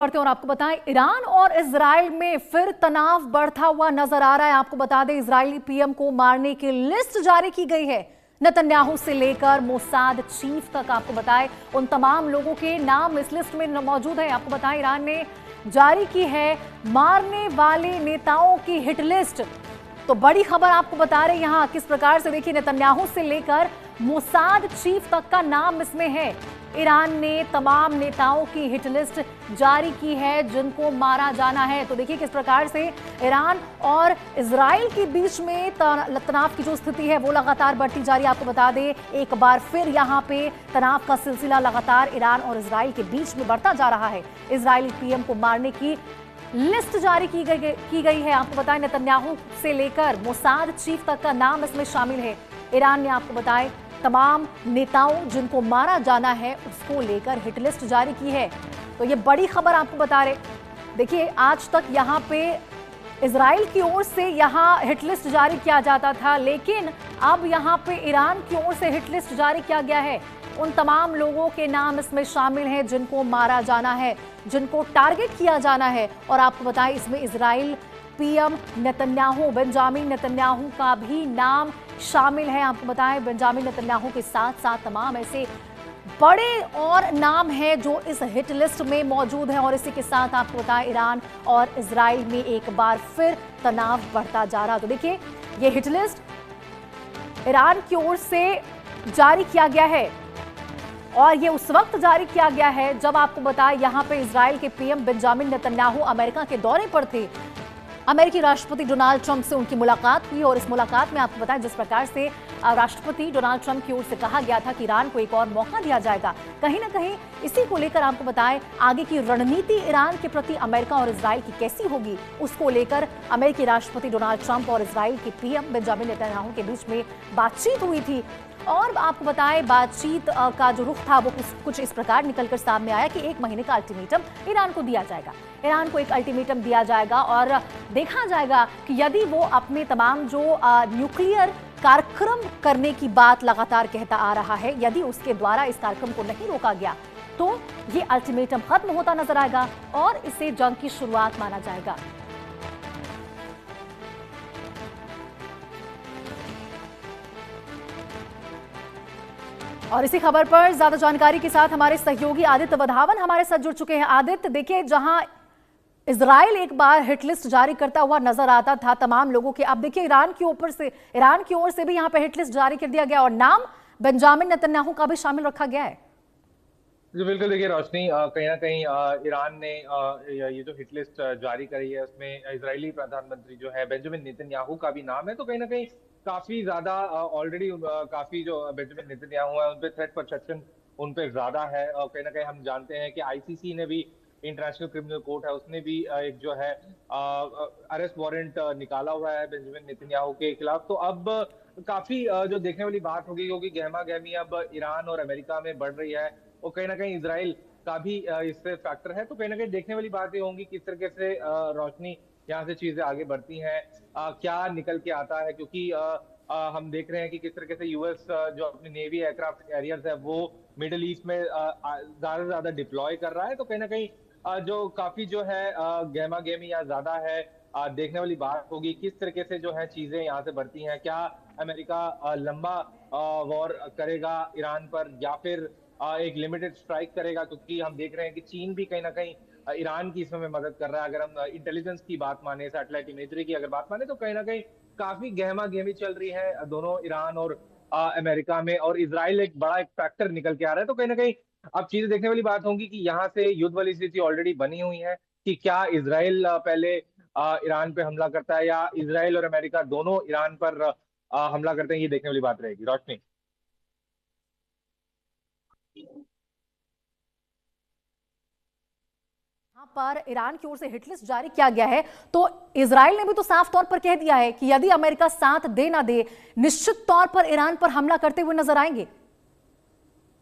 और आपको बताएं, ईरान और इजराइल में फिर तनाव बढ़ता हुआ नजर आ रहा है। आपको बता दें, इजरायली पीएम को मारने की लिस्ट जारी की गई है। नेतन्याहू से लेकर मोसाद चीफ तक आपको बताएं, उन तमाम लोगों के नाम इस लिस्ट में मौजूद है। आपको बताएं, ईरान ने जारी की है मारने वाले नेताओं की हिट लिस्ट। तो बड़ी खबर आपको बता रहे यहां किस प्रकार से, देखिए, नेतन्याहू से लेकर मोसाद चीफ तक का नाम इसमें है। ईरान ने तमाम नेताओं की हिट लिस्ट जारी की है जिनको मारा जाना है। तो देखिए किस प्रकार से ईरान और इजराइल के बीच में तनाव की जो स्थिति है वो लगातार बढ़ती जा रही है। आपको बता दें, एक बार फिर यहाँ पे तनाव का सिलसिला लगातार ईरान और इजराइल के बीच में बढ़ता जा रहा है। इजरायली पीएम को मारने की लिस्ट जारी की गई है। आपको बताएं, नेतन्याहू से लेकर मोसाद चीफ तक का नाम इसमें शामिल है। ईरान ने आपको बताएं तमाम नेताओं जिनको मारा जाना है उसको लेकर हिट लिस्ट जारी की है। तो ये बड़ी खबर आपको बता रहे। देखिए, आज तक यहाँ पे इजराइल की ओर से यहाँ हिट लिस्ट जारी किया जाता था, लेकिन अब यहाँ पे ईरान की ओर से हिट लिस्ट जारी किया गया है। उन तमाम लोगों के नाम इसमें शामिल हैं जिनको मारा जाना है, जिनको टारगेट किया जाना है। और आपको बताएं, इसमें Israel PM Netanyahu, Benjamin Netanyahu का भी नाम शामिल है। आपको बताएं, बेंजामिन नेतन्याहू के साथ साथ तमाम ऐसे बड़े और नाम हैं जो इस हिट लिस्ट में मौजूद हैं। और इसी के साथ आपको बताएं, ईरान और इजराइल में एक बार फिर तनाव बढ़ता जा रहा। तो देखिए, ये हिट लिस्ट ईरान की ओर से जारी किया गया है और ये उस वक्त जारी किया गया है जब आपको बताएं, यहाँ पे इजराइल के पीएम बेंजामिन नेतन्याहू अमेरिका के दौरे पर थे। अमेरिकी राष्ट्रपति डोनाल्ड ट्रंप से उनकी मुलाकात हुई और इस मुलाकात में आपको बताएं, जिस प्रकार से राष्ट्रपति डोनाल्ड ट्रंप की ओर से कहा गया था कि ईरान को एक और मौका दिया जाएगा, कहीं ना कहीं इसी को लेकर आपको बताएं आगे की रणनीति ईरान के प्रति अमेरिका और इजराइल की कैसी होगी, उसको लेकर अमेरिकी राष्ट्रपति डोनाल्ड ट्रंप और इजराइल के पीएम बेंजामिन नेतन्याहू के बीच में बातचीत हुई थी। और आपको बताएं, बातचीत का जो रुख था वो कुछ इस प्रकार निकलकर सामने आया कि 1 महीने का अल्टीमेटम ईरान को दिया जाएगा। ईरान को एक अल्टीमेटम दिया जाएगा और देखा जाएगा कि यदि वो अपने तमाम जो न्यूक्लियर कार्यक्रम करने की बात लगातार कहता आ रहा है, यदि उसके द्वारा इस कार्यक्रम को नहीं रोका गया तो ये अल्टीमेटम खत्म होता नजर आएगा और इसे जंग की शुरुआत माना जाएगा। और इसी खबर पर ज्यादा जानकारी के साथ हमारे सहयोगी आदित्य वधावन हमारे साथ जुड़ चुके हैं। आदित्य, देखिए, जहां इजराइल एक बार हिट लिस्ट जारी करता हुआ नजर आता था तमाम लोगों के, अब देखिए ईरान की ओर से भी यहां पे हिट लिस्ट जारी कर दिया गया और नाम बेंजामिन नेतन्याहू का भी शामिल रखा गया है। जी बिल्कुल, देखिए रोशनी, कहीं ना कहीं ईरान ने ये जो हिट लिस्ट जारी करी है उसमें इजरायली प्रधानमंत्री जो है बेंजामिन नेतन्याहू का भी नाम है। तो कहीं ना कहीं काफी ज्यादा ऑलरेडी काफी जो बेंजामिन नेतन्याहू है उन पे थ्रेट परसेप्शन उन पे ज्यादा है। और कहीं ना कहीं हम जानते हैं कि आईसीसी ने भी, इंटरनेशनल क्रिमिनल कोर्ट है, उसने भी एक जो है अरेस्ट वारंट निकाला हुआ है बेंजामिन नेतन्याहू के खिलाफ। तो अब काफी जो देखने वाली बात होगी, क्योंकि गहमा गहमी अब ईरान और अमेरिका में बढ़ रही है और कहीं ना कहीं इजराइल का भी इससे फैक्टर है। तो कहीं ना कहीं देखने वाली बात ये होंगी किस तरीके से रोशनी यहाँ से चीजें आगे बढ़ती हैं, क्या निकल के आता है। क्योंकि हम देख रहे हैं कि किस तरीके से यूएस जो अपनी नेवी एयरक्राफ्ट कैरियर्स है वो मिडिल ईस्ट में ज्यादा से ज्यादा डिप्लॉय कर रहा है। तो कहीं ना कहीं जो काफी जो है गहमा गहमी यहाँ ज्यादा है। देखने वाली बात होगी किस तरीके से जो है चीजें यहाँ से बढ़ती हैं। क्या अमेरिका लंबा वॉर करेगा ईरान पर या फिर एक लिमिटेड स्ट्राइक करेगा, क्योंकि हम देख रहे हैं कि चीन भी कहीं ना कहीं ईरान की इसमें मदद कर रहा है। अगर हम इंटेलिजेंस की बात माने, सैटेलाइट इमेजरी की अगर बात माने, तो कहीं ना कहीं काफी गहमा गहमी चल रही है दोनों ईरान और अमेरिका में। और इजराइल एक बड़ा एक फैक्टर निकल के आ रहा है। तो कहीं ना कहीं अब चीजें देखने वाली बात होगी कि यहाँ से युद्ध वाली स्थिति ऑलरेडी बनी हुई है कि क्या इजराइल पहले ईरान पे हमला करता है या इजराइल और अमेरिका दोनों ईरान पर हमला करते हैं। ये देखने वाली बात रहेगी रोशनी। यहाँ पर ईरान की ओर से हिट लिस्ट जारी किया गया है, तो इजराइल ने भी तो साफ तौर पर कह दिया है कि यदि अमेरिका साथ दे ना दे, निश्चित तौर पर ईरान पर हमला करते हुए नजर आएंगे।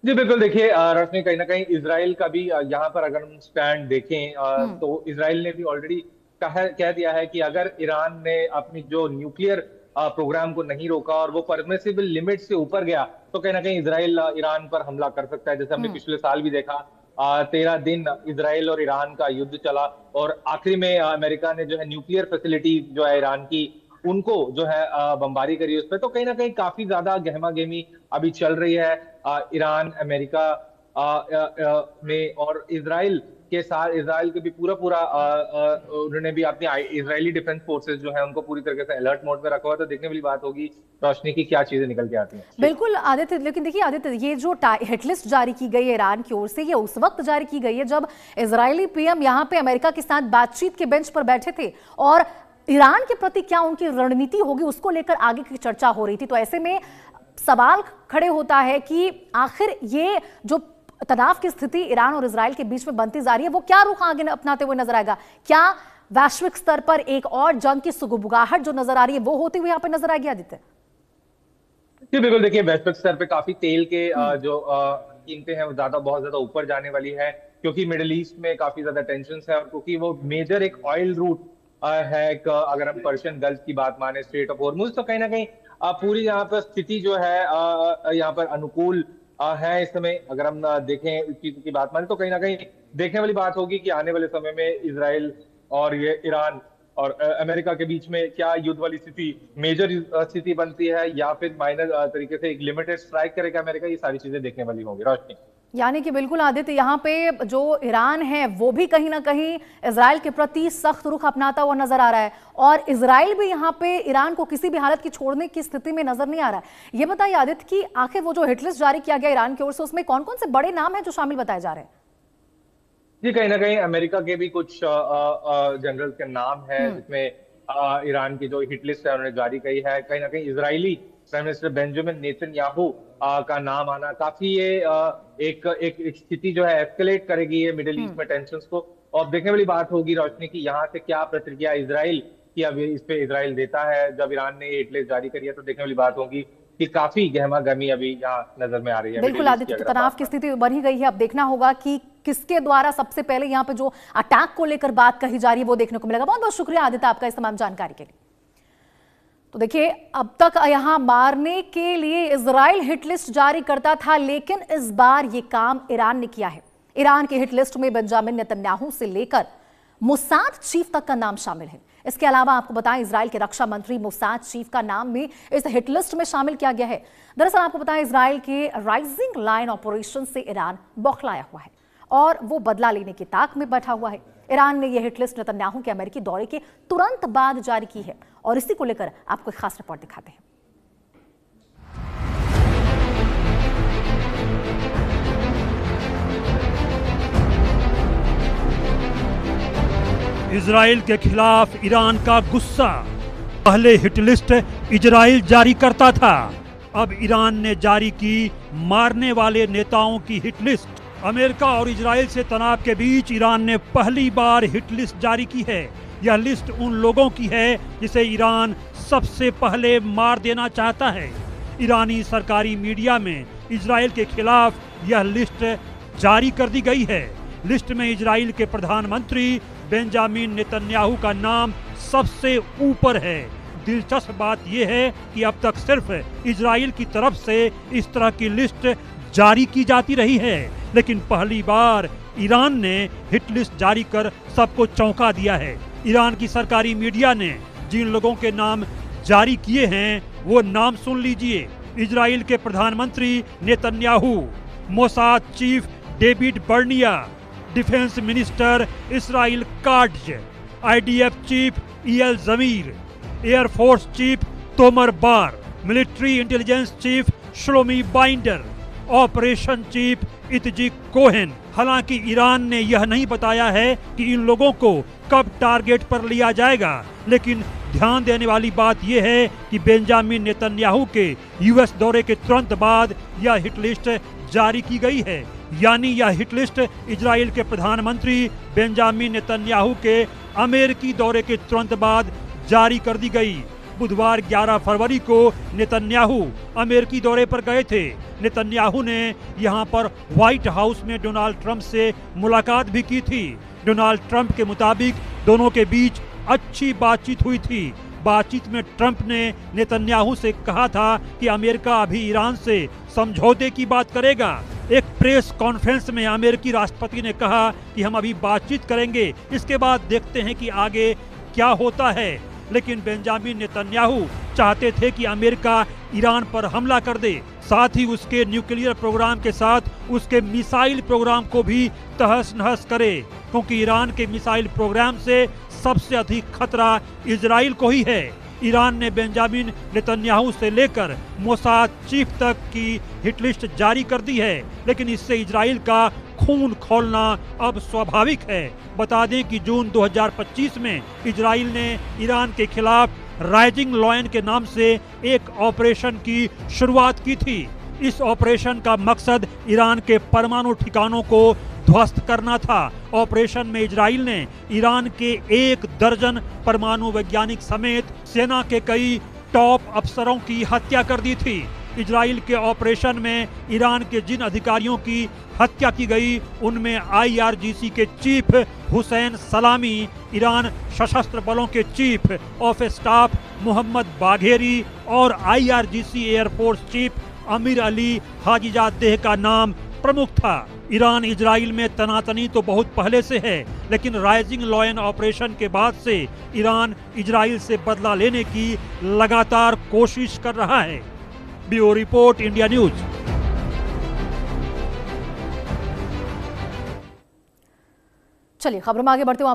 जी बिल्कुल, देखिए रोशनी, कहीं ना कहीं इजराइल का भी यहाँ पर अगर हम स्टैंड देखें तो इजराइल ने भी ऑलरेडी कह दिया है कि अगर ईरान ने अपनी जो न्यूक्लियर प्रोग्राम को नहीं रोका और वो परमिसिबल लिमिट से ऊपर गया तो कहीं ना कहीं इजराइल ईरान पर हमला कर सकता है। जैसे हमने पिछले साल भी देखा 13 दिन इजराइल और ईरान का युद्ध चला और आखिरी में अमेरिका ने जो है न्यूक्लियर फैसिलिटी जो है ईरान की उनको जो है बमबारी करी उस पर। तो कहीं ना कहीं काफी ज्यादा गहमा गहमी अभी चल रही है ईरान अमेरिका में और इजराइल के साथ। इजराइल के भी पूरा उन्होंने भी अपनी इजरायली डिफेंस फोर्सेस जो है उनको पूरी तरीके से अलर्ट मोड में रखा हुआ। तो देखने वाली बात होगी रोशनी की क्या चीजें निकल के आती हैं। बिल्कुल आदित्य, लेकिन देखिए आदित्य, ये जो हिट लिस्ट जारी की गई है ईरान की ओर से, ये उस वक्त जारी की गई है जब इजरायली पीएम यहाँ पे अमेरिका के साथ बातचीत के बेंच पर बैठे थे और ईरान के प्रति क्या उनकी रणनीति होगी उसको लेकर आगे की चर्चा हो रही थी। तो ऐसे में सवाल खड़े होता है कि आखिर ये जो तनाव की स्थिति ईरान और इजराइल के बीच में बनती जा रही है वो क्या रुख आगे अपनाते हुए नजर आएगा? क्या वैश्विक स्तर पर एक और जंग की सुगबुगाहट जो नजर आ रही है वो होती हुई यहाँ पे नजर आएगी आदित्य? जी बिल्कुल, देखिए वैश्विक स्तर पे काफी तेल के जो कीमतें हैं वो बहुत ज्यादा ऊपर जाने वाली है क्योंकि मिडिल ईस्ट में काफी ज्यादा टेंशन है और क्योंकि वो मेजर एक ऑयल रूट है। अगर हम पर्शियन गल्फ की बात माने, स्ट्रेट ऑफ हॉर्मुज, तो कहीं ना कहीं पूरी यहाँ पर स्थिति जो है यहाँ पर अनुकूल है इस समय। अगर हम देखें इस चीज की बात माने तो कहीं ना कहीं देखने वाली बात होगी कि आने वाले समय में इजराइल और ये ईरान और अमेरिका के बीच में क्या युद्ध वाली स्थिति मेजर स्थिति बनती है या फिर माइनर तरीके से एक लिमिटेड स्ट्राइक करेगा अमेरिका। ये सारी चीजें देखने वाली होंगी रोशनी। यानी कि बिल्कुल आदित्य, यहाँ पे जो ईरान है वो भी कहीं ना कहीं इजराइल के प्रति सख्त रुख अपनाता हुआ नजर आ रहा है और इजराइल भी यहाँ पे ईरान को किसी भी हालत की छोड़ने की स्थिति में नजर नहीं आ रहा है। ये बताइए आदित्य कि आखिर वो जो हिटलिस्ट जारी किया गया ईरान की ओर से उसमें कौन कौन से बड़े नाम है जो शामिल बताए जा रहे हैं? जी कहीं ना कहीं अमेरिका के भी कुछ जनरल के नाम है जिसमें ईरान की जो हिट लिस्ट है उन्होंने जारी की है। कहीं ना कहीं Israeli prime minister Benjamin Netanyahu का नाम आना काफी ये एक स्थिति जो है एस्केलेट करेगी ये मिडिल ईस्ट में टेंशंस को। और देखने वाली बात होगी रोशनी की यहाँ से क्या प्रतिक्रिया इजराइल की अब इस पे इजराइल देता है। जब ईरान ने हिट लिस्ट जारी करी है तो देखने वाली बात होगी कि काफी गहमा गहमी अभी यहाँ नजर में आ रही है। बिल्कुल आदित्य, तनाव की स्थिति बनी गई है। अब देखना होगा कि किसके द्वारा सबसे पहले यहाँ पे जो अटैक को लेकर बात कही जा रही है वो देखने को मिलेगा। बहुत बहुत शुक्रिया आदित्य आपका इस तमाम जानकारी के लिए। तो देखिए, अब तक यहाँ मारने के लिए इजराइल हिट लिस्ट जारी करता था लेकिन इस बार ये काम ईरान ने किया है। ईरान की हिट लिस्ट में बेंजामिन नेतन्याहू से लेकर मोसाद चीफ तक का नाम शामिल है। इसके अलावा आपको बताएं इजराइल के रक्षा मंत्री मोसाद चीफ का नाम भी इस हिट लिस्ट में शामिल किया गया है। दरअसल आपको बताएं इजराइल के राइजिंग लाइन ऑपरेशन से ईरान बौखलाया हुआ है और वो बदला लेने की ताक में बैठा हुआ है। ईरान ने यह हिट लिस्ट नेतन्याहू के अमेरिकी दौरे के तुरंत बाद जारी की है और इसी को लेकर आपको एक खास रिपोर्ट दिखाते हैं। इजराइल के खिलाफ ईरान का गुस्सा। पहले हिट लिस्ट इजराइल जारी करता था, अब ईरान ने जारी की मारने वाले नेताओं की हिट लिस्ट। अमेरिका और इजराइल से तनाव के बीच ईरान ने पहली बार हिट लिस्ट जारी की है। यह लिस्ट उन लोगों की है जिसे ईरान सबसे पहले मार देना चाहता है। ईरानी सरकारी मीडिया में इजराइल के खिलाफ यह लिस्ट जारी कर दी गई है। लिस्ट में इजराइल के प्रधानमंत्री बेंजामिन नेतन्याहू का नाम सबसे ऊपर है। दिलचस्प बात यह है कि अब तक सिर्फ इजराइल की तरफ से इस तरह की लिस्ट जारी की जाती रही है, लेकिन पहली बार ईरान ने हिट लिस्ट जारी कर सबको चौंका दिया है। ईरान की सरकारी मीडिया ने जिन लोगों के नाम जारी किए हैं वो नाम सुन लीजिए। इजराइल के प्रधानमंत्री Netanyahu, Mossad chief David Barnea, defence minister Israel Katz, IDF chief Eyal Zamir, air force chief Tomer Bar, military intelligence chief Shlomi Binder, operation chief Itzik Cohen. हालांकि ईरान ने यह नहीं बताया है कि इन लोगों को कब टारगेट पर लिया जाएगा, लेकिन ध्यान देने वाली बात यह है कि बेंजामिन नेतन्याहू के यूएस दौरे के तुरंत बाद यह हिट लिस्ट जारी की गई है। यानी यह हिट लिस्ट इजराइल के प्रधानमंत्री बेंजामिन नेतन्याहू के अमेरिकी दौरे के तुरंत बाद जारी कर दी गई। बुधवार 11 फरवरी को नेतन्याहू अमेरिकी दौरे पर गए थे। नेतन्याहू ने यहां पर व्हाइट हाउस में डोनाल्ड ट्रंप से मुलाकात भी की थी। डोनाल्ड ट्रंप के मुताबिक दोनों के बीच अच्छी बातचीत हुई थी। बातचीत में ट्रंप ने नेतन्याहू से कहा था कि अमेरिका अभी ईरान से समझौते की बात करेगा। एक प्रेस कॉन्फ्रेंस में अमेरिकी राष्ट्रपति ने कहा कि हम अभी बातचीत करेंगे, इसके बाद देखते हैं कि आगे क्या होता है। लेकिन बेंजामिन नेतन्याहू चाहते थे कि अमेरिका ईरान पर हमला कर दे, साथ ही उसके न्यूक्लियर प्रोग्राम के साथ उसके मिसाइल प्रोग्राम को भी तहस नहस करे, क्योंकि ईरान के मिसाइल प्रोग्राम से सबसे अधिक खतरा इजराइल को ही है। ईरान ने बेंजामिन नेतन्याहू से लेकर मोसाद चीफ तक की हिट लिस्ट जारी कर दी है, लेकिन इससे इजराइल का खून खौलना अब स्वाभाविक है। बता दें कि जून 2025 में इजराइल ने ईरान के खिलाफ राइजिंग लॉयन के नाम से एक ऑपरेशन की शुरुआत की थी। इस ऑपरेशन का मकसद ईरान के परमाणु ठिकानों को ध्वस्त करना था। ऑपरेशन में इजराइल ने ईरान के 1 दर्जन परमाणु वैज्ञानिक समेत सेना के कई टॉप अफसरों की हत्या कर दी थी। इजराइल के ऑपरेशन में ईरान के जिन अधिकारियों की हत्या की गई उनमें IRGC के चीफ हुसैन सलामी, ईरान सशस्त्र बलों के chief of staff Mohammad Bagheri और IRGC air force chief Amir Ali Hajizadeh का नाम प्रमुख था। ईरान इजराइल में तनातनी तो बहुत पहले से है, लेकिन राइजिंग लॉयन ऑपरेशन के बाद से ईरान इजराइल से बदला लेने की लगातार कोशिश कर रहा है। Bureau report, India news. चलिए खबर में आगे बढ़ते हुए